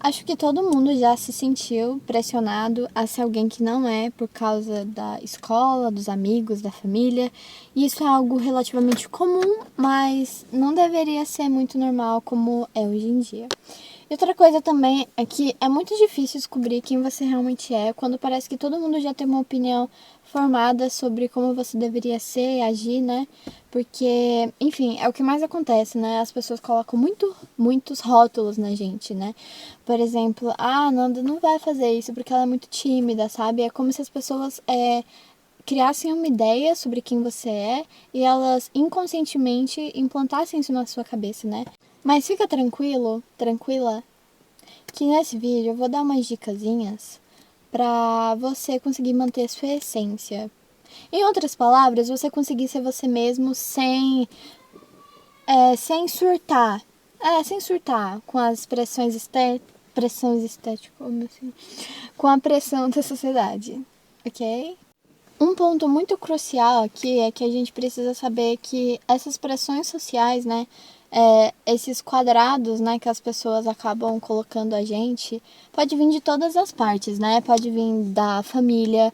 Acho que todo mundo já se sentiu pressionado a ser alguém que não é por causa da escola, dos amigos, da família. E isso é algo relativamente comum, mas não deveria ser muito normal como é hoje em dia. E outra coisa também é que é muito difícil descobrir quem você realmente é quando parece que todo mundo já tem uma opinião formada sobre como você deveria ser e agir, né? Porque, enfim, é o que mais acontece, né? As pessoas colocam muitos rótulos na gente, né? Por exemplo, a Nanda não vai fazer isso porque ela é muito tímida, sabe? É como se as pessoas criassem uma ideia sobre quem você é e elas inconscientemente implantassem isso na sua cabeça, né? Mas fica tranquila, que nesse vídeo eu vou dar umas dicasinhas pra você conseguir manter sua essência. Em outras palavras, você conseguir ser você mesmo sem surtar. Sem surtar com as pressões estéticas, como assim? Com a pressão da sociedade, ok? Um ponto muito crucial aqui é que a gente precisa saber que essas pressões sociais, né, esses quadrados, né, que as pessoas acabam colocando a gente, pode vir de todas as partes, né, pode vir da família,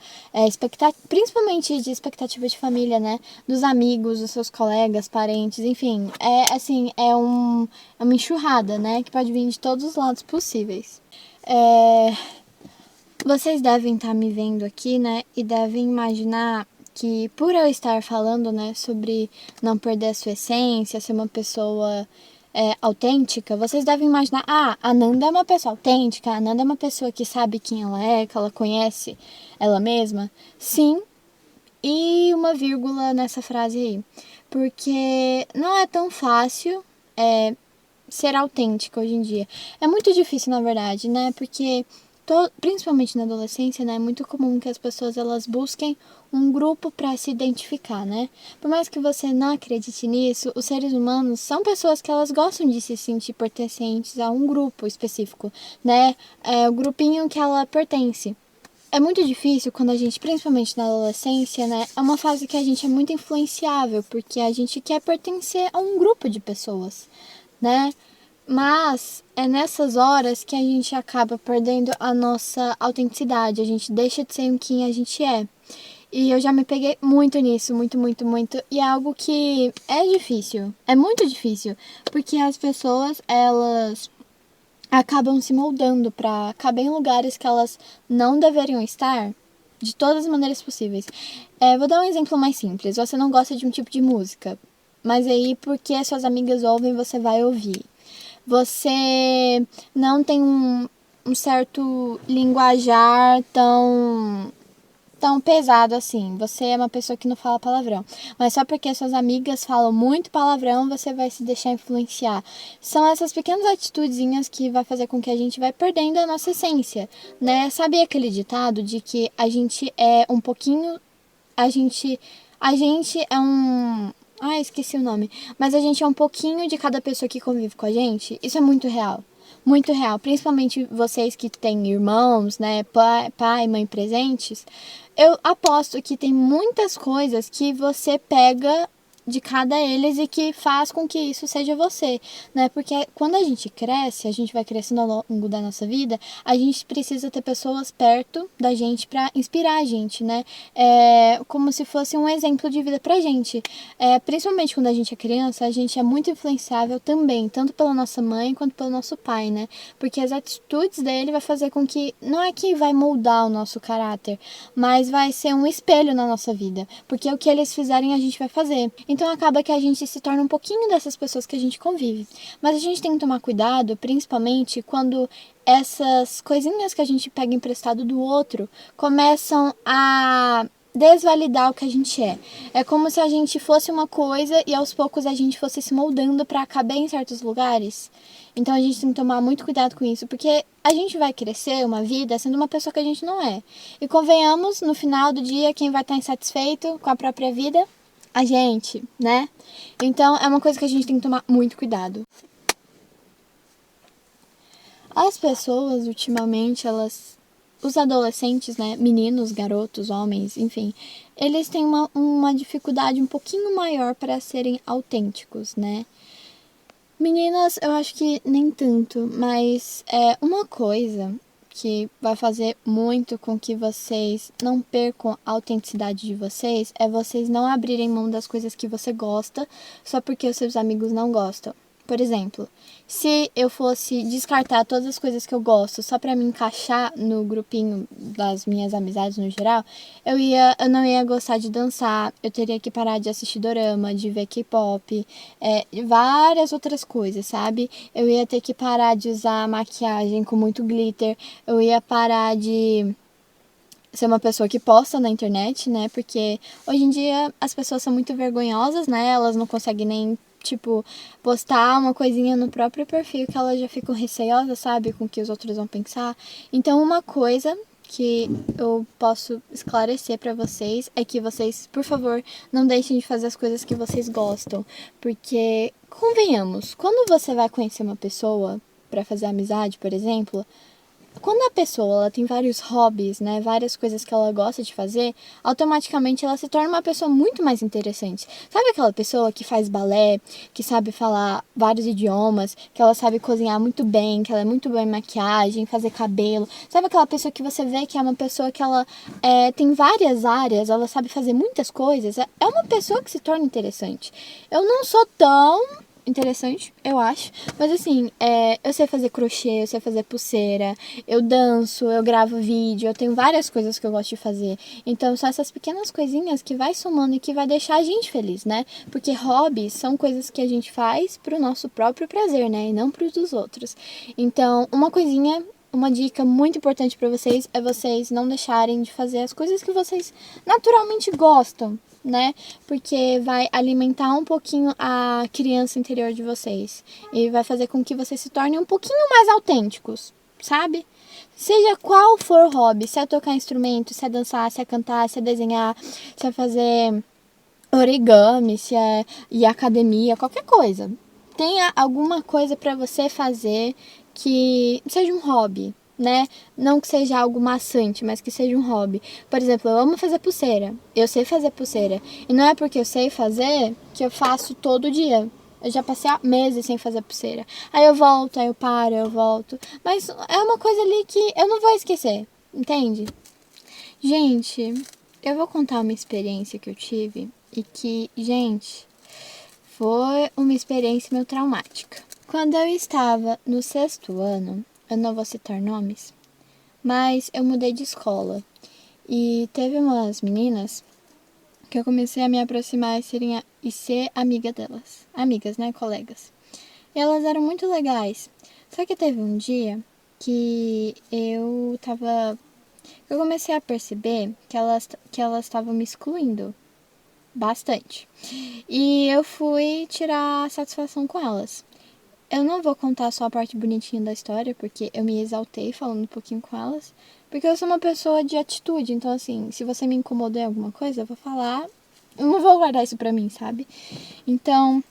principalmente de expectativa de família, né, dos amigos, dos seus colegas, parentes, enfim, é uma enxurrada, né, que pode vir de todos os lados possíveis. Vocês devem estar me vendo aqui, né, e devem imaginar que por eu estar falando, né, sobre não perder a sua essência, ser uma pessoa autêntica, vocês devem imaginar, a Nanda é uma pessoa autêntica, a Nanda é uma pessoa que sabe quem ela é, que ela conhece ela mesma. Sim, e uma vírgula nessa frase aí, porque não é tão fácil ser autêntica hoje em dia. É muito difícil, na verdade, né? Porque principalmente na adolescência, né, é muito comum que as pessoas elas busquem um grupo para se identificar, né? Por mais que você não acredite nisso, os seres humanos são pessoas que elas gostam de se sentir pertencentes a um grupo específico, né? É o grupinho que ela pertence. É muito difícil quando a gente, principalmente na adolescência, né, é uma fase que a gente é muito influenciável, porque a gente quer pertencer a um grupo de pessoas, né? Mas é nessas horas que a gente acaba perdendo a nossa autenticidade, a gente deixa de ser quem a gente é. E eu já me peguei muito nisso, muito, e é algo que é difícil, é muito difícil, porque as pessoas, elas acabam se moldando para caber em lugares que elas não deveriam estar, de todas as maneiras possíveis. Vou dar um exemplo mais simples, você não gosta de um tipo de música, mas aí porque suas amigas ouvem, você vai ouvir. Você não tem um certo linguajar tão pesado assim. Você é uma pessoa que não fala palavrão. Mas só porque suas amigas falam muito palavrão, você vai se deixar influenciar. São essas pequenas atitudezinhas que vai fazer com que a gente vai perdendo a nossa essência, né? Sabe aquele ditado de que a gente é um pouquinho... A gente é um... esqueci o nome. Mas a gente é um pouquinho de cada pessoa que convive com a gente. Isso é muito real. Muito real. Principalmente vocês que têm irmãos, né? Pai, mãe presentes. Eu aposto que tem muitas coisas que você pega de cada eles e que faz com que isso seja você, né? Porque quando a gente cresce, a gente vai crescendo ao longo da nossa vida, a gente precisa ter pessoas perto da gente para inspirar a gente, né? Como se fosse um exemplo de vida pra gente. Principalmente quando a gente é criança, a gente é muito influenciável também, tanto pela nossa mãe quanto pelo nosso pai, né? Porque as atitudes dele vai fazer com que, não é que vai moldar o nosso caráter, mas vai ser um espelho na nossa vida, porque o que eles fizerem a gente vai fazer. Então acaba que a gente se torna um pouquinho dessas pessoas que a gente convive. Mas a gente tem que tomar cuidado, principalmente quando essas coisinhas que a gente pega emprestado do outro começam a desvalidar o que a gente é. É como se a gente fosse uma coisa e aos poucos a gente fosse se moldando para caber em certos lugares. Então a gente tem que tomar muito cuidado com isso, porque a gente vai crescer uma vida sendo uma pessoa que a gente não é. E convenhamos, no final do dia, quem vai estar insatisfeito com a própria vida? A gente, né? Então é uma coisa que a gente tem que tomar muito cuidado. As pessoas, ultimamente, os adolescentes, né, meninos, garotos, homens, enfim, eles têm uma dificuldade um pouquinho maior para serem autênticos, né? Meninas, eu acho que nem tanto, mas é uma coisa que vai fazer muito com que vocês não percam a autenticidade de vocês é vocês não abrirem mão das coisas que você gosta só porque os seus amigos não gostam. Por exemplo, se eu fosse descartar todas as coisas que eu gosto só pra me encaixar no grupinho das minhas amizades no geral, eu não ia gostar de dançar, eu teria que parar de assistir dorama, de ver K-pop, várias outras coisas, sabe? Eu ia ter que parar de usar maquiagem com muito glitter, eu ia parar de ser uma pessoa que posta na internet, né? Porque hoje em dia as pessoas são muito vergonhosas, né? Elas não conseguem nem, tipo, postar uma coisinha no próprio perfil que elas já ficam receosas, sabe? Com o que os outros vão pensar. Então, uma coisa que eu posso esclarecer pra vocês é que vocês, por favor, não deixem de fazer as coisas que vocês gostam, porque convenhamos, quando você vai conhecer uma pessoa pra fazer amizade, por exemplo, quando a pessoa ela tem vários hobbies, né, várias coisas que ela gosta de fazer, automaticamente ela se torna uma pessoa muito mais interessante. Sabe aquela pessoa que faz balé, que sabe falar vários idiomas, que ela sabe cozinhar muito bem, que ela é muito boa em maquiagem, fazer cabelo? Sabe aquela pessoa que você vê que é uma pessoa que ela tem várias áreas, ela sabe fazer muitas coisas? É uma pessoa que se torna interessante. Eu não sou tão interessante, eu acho. Mas assim, eu sei fazer crochê, eu sei fazer pulseira, eu danço, eu gravo vídeo, eu tenho várias coisas que eu gosto de fazer. Então são essas pequenas coisinhas que vai somando e que vai deixar a gente feliz, né? Porque hobbies são coisas que a gente faz pro nosso próprio prazer, né? E não pros dos outros. Então, uma dica muito importante para vocês é vocês não deixarem de fazer as coisas que vocês naturalmente gostam, né? Porque vai alimentar um pouquinho a criança interior de vocês e vai fazer com que vocês se tornem um pouquinho mais autênticos, sabe? Seja qual for o hobby, se é tocar instrumento, se é dançar, se é cantar, se é desenhar, se é fazer origami, se é ir à academia, qualquer coisa. Tenha alguma coisa para você fazer que seja um hobby, né? Não que seja algo maçante, mas que seja um hobby. Por exemplo, eu amo fazer pulseira. Eu sei fazer pulseira. E não é porque eu sei fazer que eu faço todo dia. Eu já passei meses sem fazer pulseira. Aí eu volto, aí eu paro, eu volto. Mas é uma coisa ali que eu não vou esquecer, entende? Gente, eu vou contar uma experiência que eu tive e que, gente, foi uma experiência meio traumática. Quando eu estava no sexto ano, eu não vou citar nomes, mas eu mudei de escola e teve umas meninas que eu comecei a me aproximar e ser amiga delas. Amigas, né? Colegas. E elas eram muito legais. Só que teve um dia que eu comecei a perceber que elas estavam me excluindo bastante. E eu fui tirar satisfação com elas. Eu não vou contar só a parte bonitinha da história, porque eu me exaltei falando um pouquinho com elas. Porque eu sou uma pessoa de atitude, então assim, se você me incomodou em alguma coisa, eu vou falar. Eu não vou guardar isso pra mim, sabe? Então,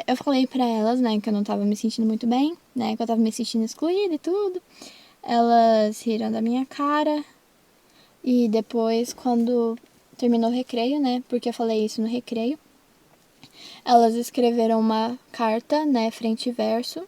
eu falei pra elas, né, que eu não tava me sentindo muito bem, né, que eu tava me sentindo excluída e tudo. Elas riram da minha cara. E depois, quando terminou o recreio, né, porque eu falei isso no recreio, elas escreveram uma carta, né, frente e verso.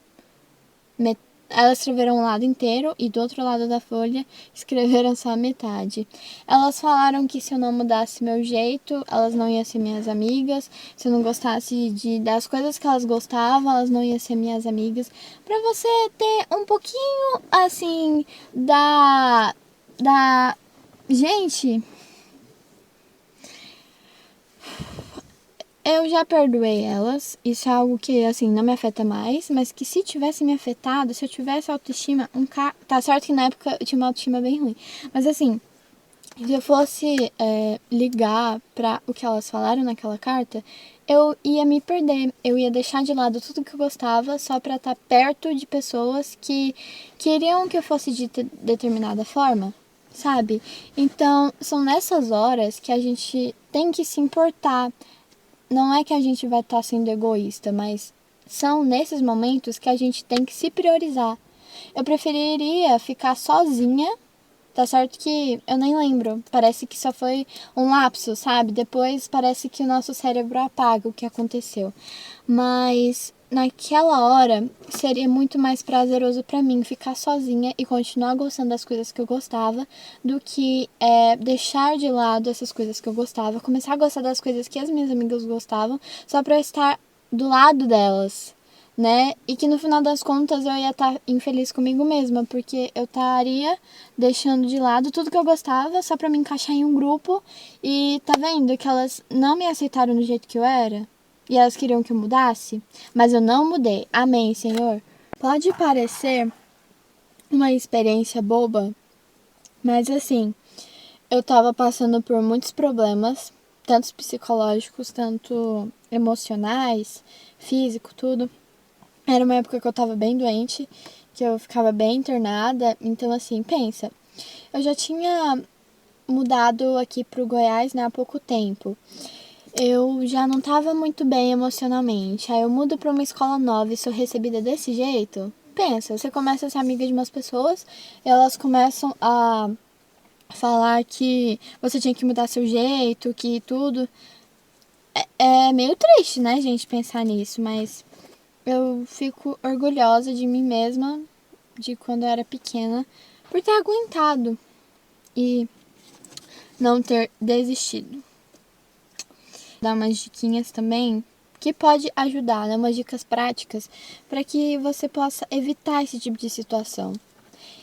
Elas escreveram um lado inteiro e do outro lado da folha escreveram só a metade. Elas falaram que se eu não mudasse meu jeito, elas não iam ser minhas amigas. Se eu não gostasse das coisas que elas gostavam, elas não iam ser minhas amigas. Pra você ter um pouquinho, assim, da... Gente, eu já perdoei elas, isso é algo que, assim, não me afeta mais, mas que se tivesse me afetado, se eu tivesse autoestima, tá certo que na época eu tinha uma autoestima bem ruim, mas assim, se eu fosse ligar pra o que elas falaram naquela carta, eu ia me perder, eu ia deixar de lado tudo que eu gostava só pra estar perto de pessoas que queriam que eu fosse de determinada forma, sabe? Então, são nessas horas que a gente tem que se importar. Não é que a gente vai estar sendo egoísta, mas são nesses momentos que a gente tem que se priorizar. Eu preferiria ficar sozinha, tá certo que eu nem lembro, parece que só foi um lapso, sabe? Depois parece que o nosso cérebro apaga o que aconteceu. Mas naquela hora seria muito mais prazeroso pra mim ficar sozinha e continuar gostando das coisas que eu gostava do que deixar de lado essas coisas que eu gostava, começar a gostar das coisas que as minhas amigas gostavam só pra eu estar do lado delas, né? E que no final das contas eu ia estar infeliz comigo mesma, porque eu estaria deixando de lado tudo que eu gostava só pra me encaixar em um grupo e tá vendo que elas não me aceitaram do jeito que eu era? E elas queriam que eu mudasse, mas eu não mudei. Amém, Senhor. Pode parecer uma experiência boba, mas assim, eu tava passando por muitos problemas, tanto psicológicos, tanto emocionais, físico, tudo. Era uma época que eu tava bem doente, que eu ficava bem internada. Então, assim, pensa, eu já tinha mudado aqui pro Goiás, né, há pouco tempo. Eu já não tava muito bem emocionalmente. Aí eu mudo pra uma escola nova e sou recebida desse jeito. Pensa, você começa a ser amiga de umas pessoas, elas começam a falar que você tinha que mudar seu jeito, que tudo. É meio triste, né, gente, pensar nisso, mas eu fico orgulhosa de mim mesma, de quando eu era pequena, por ter aguentado e não ter desistido. Dar umas diquinhas também que pode ajudar, né? Umas dicas práticas para que você possa evitar esse tipo de situação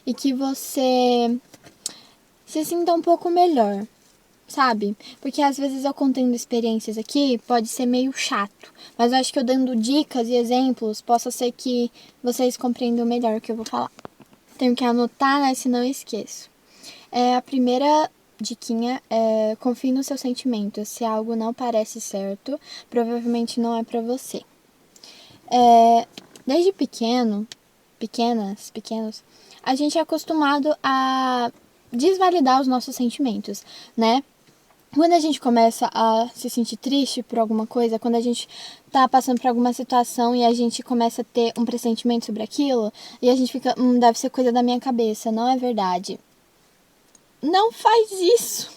e que você se sinta um pouco melhor, sabe? Porque às vezes eu contando experiências aqui pode ser meio chato, mas eu acho que eu dando dicas e exemplos possa ser que vocês compreendam melhor o que eu vou falar. Tenho que anotar, né? Senão eu esqueço. A primeira diquinha é confie nos seus sentimentos. Se algo não parece certo, provavelmente não é pra você. Desde pequenos, a gente é acostumado a desvalidar os nossos sentimentos, né? Quando a gente começa a se sentir triste por alguma coisa, quando a gente tá passando por alguma situação e a gente começa a ter um pressentimento sobre aquilo, e a gente fica, deve ser coisa da minha cabeça, não é verdade. Não faz isso.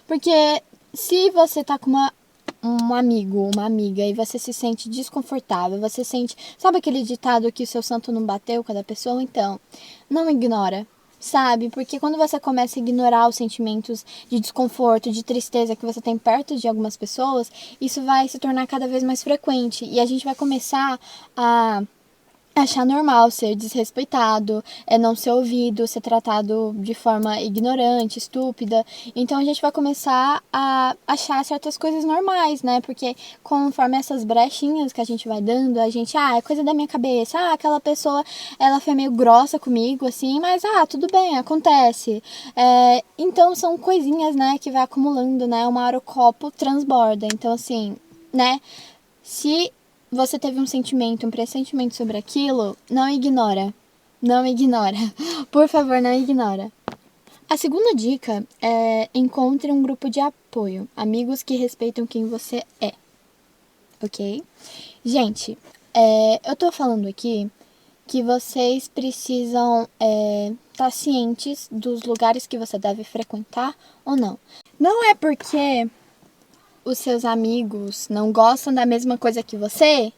Porque se você tá com um amigo, uma amiga, e você se sente desconfortável, você sente... Sabe aquele ditado que o seu santo não bateu com a da pessoa? Então, não ignora, sabe? Porque quando você começa a ignorar os sentimentos de desconforto, de tristeza que você tem perto de algumas pessoas, isso vai se tornar cada vez mais frequente. E a gente vai começar a achar normal ser desrespeitado, não ser ouvido, ser tratado de forma ignorante, estúpida. Então a gente vai começar a achar certas coisas normais, né? Porque conforme essas brechinhas que a gente vai dando, a gente, é coisa da minha cabeça, aquela pessoa, ela foi meio grossa comigo, assim, mas, tudo bem, acontece. Então são coisinhas, né, que vai acumulando, né? Uma hora o copo transborda. Então, assim, né? Se você teve um sentimento, um pressentimento sobre aquilo, não ignora. Não ignora. Por favor, não ignora. A segunda dica é encontre um grupo de apoio. Amigos que respeitam quem você é. Ok? Gente, eu tô falando aqui que vocês precisam estar cientes dos lugares que você deve frequentar ou não. Não é porque os seus amigos não gostam da mesma coisa que você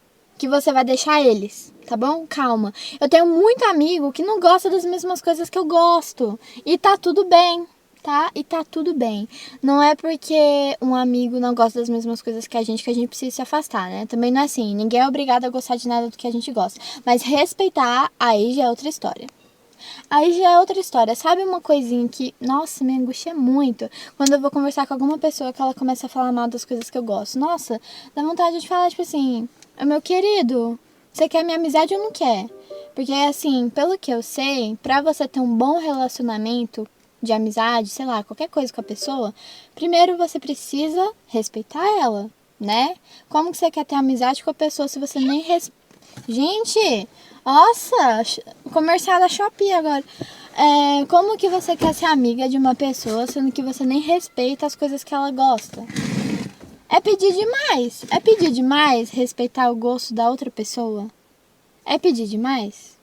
vai deixar eles, tá bom? Calma. Eu tenho muito amigo que não gosta das mesmas coisas que eu gosto. E tá tudo bem, tá? E tá tudo bem. Não é porque um amigo não gosta das mesmas coisas que a gente precisa se afastar, né? Também não é assim. Ninguém é obrigado a gostar de nada do que a gente gosta. Mas respeitar, aí já é outra história. Aí já é outra história. Sabe uma coisinha que, nossa, me angustia muito? Quando eu vou conversar com alguma pessoa que ela começa a falar mal das coisas que eu gosto. Nossa, dá vontade de falar, tipo assim, meu querido, você quer minha amizade ou não quer? Porque, assim, pelo que eu sei, pra você ter um bom relacionamento de amizade, sei lá, qualquer coisa com a pessoa, primeiro você precisa respeitar ela, né? Como que você quer ter amizade com a pessoa se você nem respeita? Gente, nossa, comercial da Shopee agora. Como que você quer ser amiga de uma pessoa sendo que você nem respeita as coisas que ela gosta? É pedir demais. É pedir demais respeitar o gosto da outra pessoa? É pedir demais?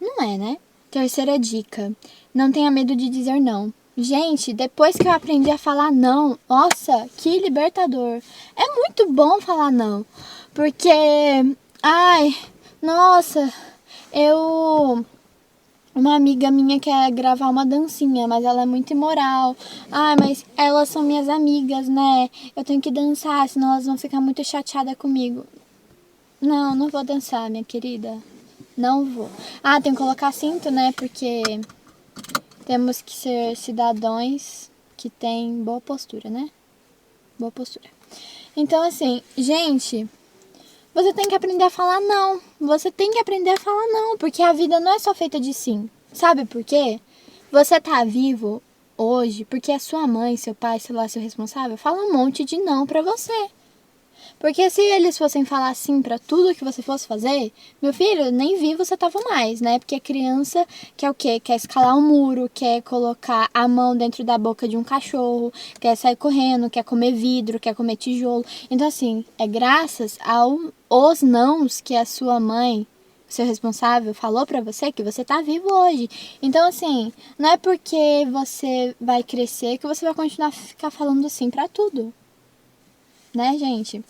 Não é, né? Terceira dica. Não tenha medo de dizer não. Gente, depois que eu aprendi a falar não, nossa, que libertador. É muito bom falar não. Porque Ai, nossa, eu... Uma amiga minha quer gravar uma dancinha, mas ela é muito imoral. Ai, mas elas são minhas amigas, né? Eu tenho que dançar, senão elas vão ficar muito chateadas comigo. Não, não vou dançar, minha querida. Não vou. Ah, tem que colocar cinto, né? Porque temos que ser cidadãos que têm boa postura, né? Boa postura. Então, assim, gente, você tem que aprender a falar não. Você tem que aprender a falar não, porque a vida não é só feita de sim. Sabe por quê? Você tá vivo hoje porque a sua mãe, seu pai, sei lá, seu responsável, fala um monte de não pra você. Porque se eles fossem falar sim pra tudo que você fosse fazer, meu filho, nem vivo você tava mais, né? Porque a criança quer o quê? Quer escalar um muro, quer colocar a mão dentro da boca de um cachorro, quer sair correndo, quer comer vidro, quer comer tijolo. Então, assim, é graças aos nãos que a sua mãe, seu responsável, falou pra você que você tá vivo hoje. Então, assim, não é porque você vai crescer que você vai continuar a ficar falando sim pra tudo. Né, gente?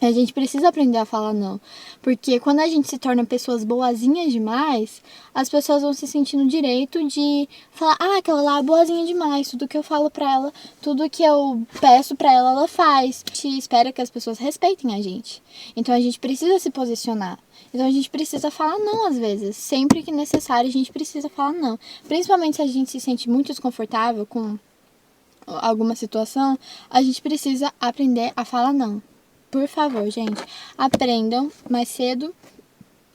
A gente precisa aprender a falar não. Porque quando a gente se torna pessoas boazinhas demais, as pessoas vão se sentir no direito de falar: ah, aquela lá é boazinha demais. Tudo que eu falo pra ela, tudo que eu peço pra ela, ela faz. A gente espera que as pessoas respeitem a gente. Então a gente precisa se posicionar. Então a gente precisa falar não às vezes. Sempre que necessário, a gente precisa falar não. Principalmente se a gente se sente muito desconfortável com alguma situação, a gente precisa aprender a falar não. Por favor, gente, aprendam mais cedo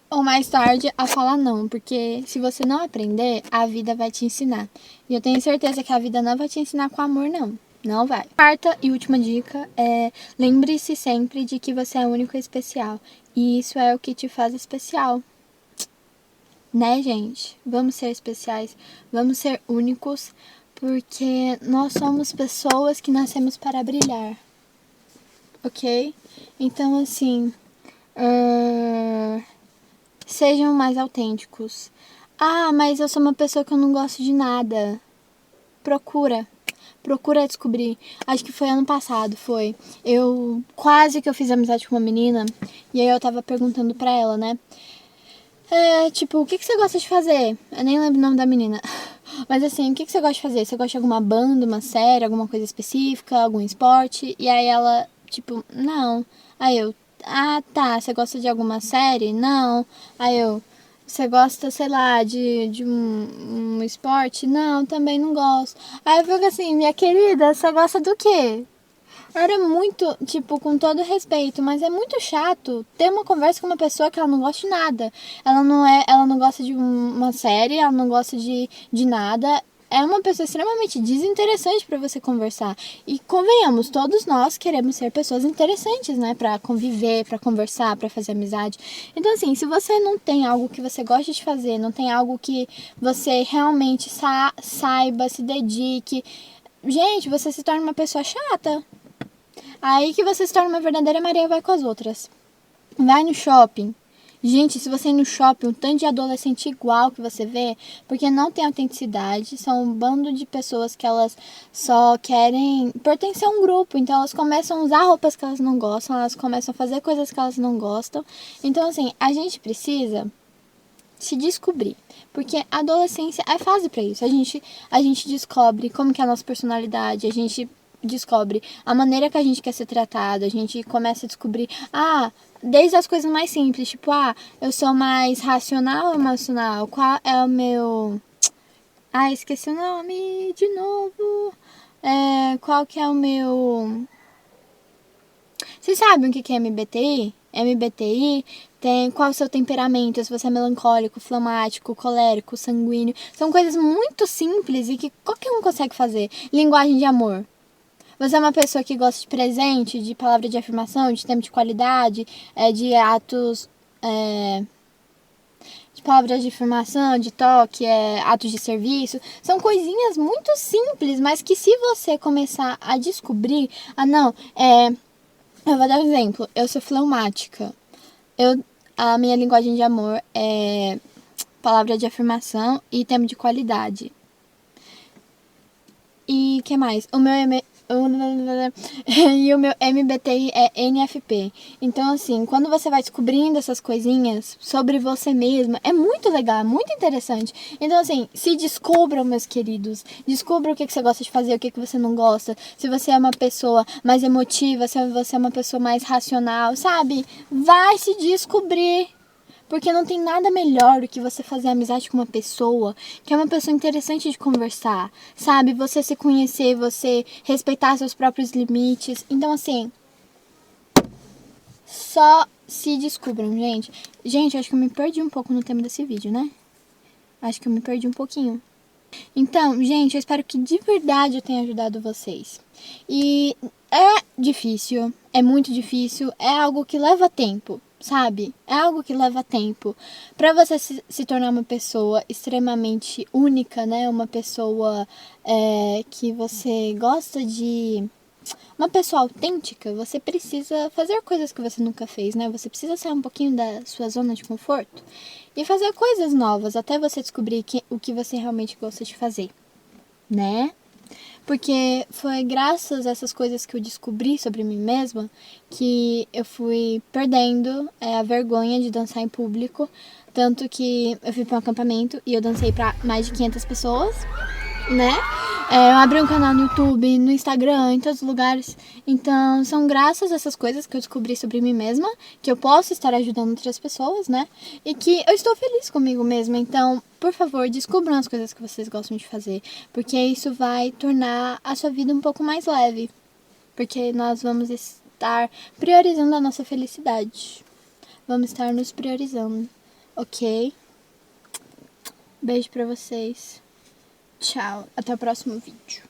ou mais tarde a falar não, porque se você não aprender, a vida vai te ensinar. E eu tenho certeza que a vida não vai te ensinar com amor, não. Não vai. Quarta e última dica é: lembre-se sempre de que você é único e especial. E isso é o que te faz especial. Né, gente? Vamos ser especiais, vamos ser únicos, porque nós somos pessoas que nascemos para brilhar. Ok? Então, assim, sejam mais autênticos. Ah, mas eu sou uma pessoa que eu não gosto de nada. Procura descobrir. Acho que foi ano passado, foi. Eu quase que eu fiz amizade com uma menina e aí eu tava perguntando pra ela, né? Tipo, o que você gosta de fazer? Eu nem lembro o nome da menina. Mas assim, o que você gosta de fazer? Você gosta de alguma banda, uma série, alguma coisa específica, algum esporte? E aí ela, tipo, não. Aí eu, ah, tá, você gosta de alguma série? Não. Aí eu, você gosta, sei lá, de um esporte? Não, também não gosto. Aí eu fico assim, minha querida, você gosta do quê? Era muito, tipo, com todo respeito, mas é muito chato ter uma conversa com uma pessoa que ela não gosta de nada. Ela não gosta de uma série, ela não gosta de nada. É uma pessoa extremamente desinteressante para você conversar. E convenhamos, todos nós queremos ser pessoas interessantes, né, para conviver, para conversar, para fazer amizade. Então assim, se você não tem algo que você gosta de fazer, não tem algo que você realmente saiba, se dedique, gente, você se torna uma pessoa chata. Aí que você se torna uma verdadeira Maria vai com as outras. Vai no shopping. Gente, se você ir no shopping, um tanto de adolescente igual que você vê, porque não tem autenticidade, são um bando de pessoas que elas só querem pertencer a um grupo, então elas começam a usar roupas que elas não gostam, elas começam a fazer coisas que elas não gostam. Então, assim, a gente precisa se descobrir, porque a adolescência é fase para isso. A gente descobre como que é a nossa personalidade, a gente descobre a maneira que a gente quer ser tratado, a gente começa a descobrir, desde as coisas mais simples, tipo, eu sou mais racional ou emocional? Qual é o meu... esqueci o nome de novo. Qual que é o meu... Vocês sabem o que é MBTI? MBTI tem qual é o seu temperamento, se você é melancólico, flamático, colérico, sanguíneo. São coisas muito simples e que qualquer um consegue fazer. Linguagem de amor. Você é uma pessoa que gosta de presente, de palavra de afirmação, de tempo de qualidade, de atos... de palavras de afirmação, de toque, atos de serviço. São coisinhas muito simples, mas que se você começar a descobrir... Eu vou dar um exemplo. Eu sou fleumática. A minha linguagem de amor é palavra de afirmação e tempo de qualidade. E o que mais? E o meu MBTI é NFP. Então, assim, quando você vai descobrindo essas coisinhas sobre você mesma, é muito legal, é muito interessante. Então, assim, se descubram, meus queridos. Descubra o que você gosta de fazer, o que você não gosta. Se você é uma pessoa mais emotiva, se você é uma pessoa mais racional, sabe? Vai se descobrir. Porque não tem nada melhor do que você fazer amizade com uma pessoa que é uma pessoa interessante de conversar, sabe? Você se conhecer, você respeitar seus próprios limites. Então, assim, só se descubram, gente. Gente, acho que eu me perdi um pouco no tema desse vídeo, né? Acho que eu me perdi um pouquinho. Então, gente, eu espero que de verdade eu tenha ajudado vocês. E é difícil, é muito difícil, é algo que leva tempo, sabe? É algo que leva tempo. Pra você se tornar uma pessoa extremamente única, né? Uma pessoa que você gosta de. Uma pessoa autêntica, você precisa fazer coisas que você nunca fez, né? Você precisa sair um pouquinho da sua zona de conforto e fazer coisas novas até você descobrir o que você realmente gosta de fazer, né? Porque foi graças a essas coisas que eu descobri sobre mim mesma que eu fui perdendo a vergonha de dançar em público. Tanto que eu fui para um acampamento e eu dancei para mais de 500 pessoas, né? Eu abri um canal no YouTube, no Instagram, em todos os lugares. Então, são graças a essas coisas que eu descobri sobre mim mesma, que eu posso estar ajudando outras pessoas, né? E que eu estou feliz comigo mesma. Então, por favor, descubram as coisas que vocês gostam de fazer, porque isso vai tornar a sua vida um pouco mais leve. Porque nós vamos estar priorizando a nossa felicidade. Vamos estar nos priorizando, ok? Beijo pra vocês. Tchau, até o próximo vídeo.